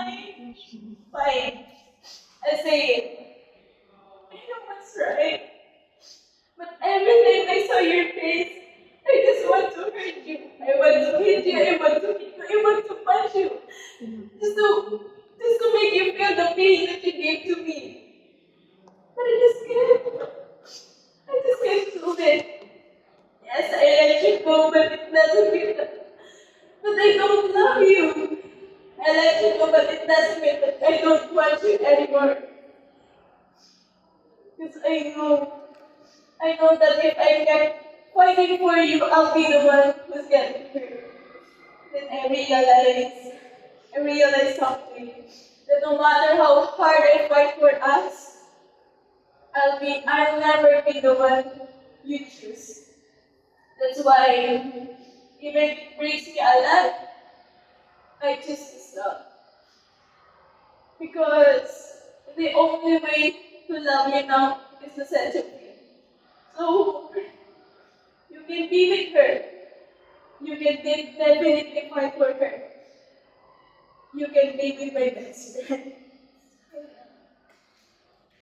Fine. Fine. I say it. I know what's right. But every time I saw your face, I just want to hurt you. I want to hit you. I want to hit you. I want to punch you. Just to make you feel the pain that you gave to me. But I just can't. I just can't do it. Yes, I let you go, but it doesn't mean that I don't love you. I let you go, but it doesn't mean that I don't want you anymore. Because I know that if I kept fighting for you, I'll be the one who's getting hurt. Then I realize something, that no matter how hard I fight for us, I'll never be the one you choose. That's why, even if it breaks me a lot, I choose to stop. Because the only way to love you now is to set you free. So, you can be with her. You can definitely fight for her. You can be with my best friend.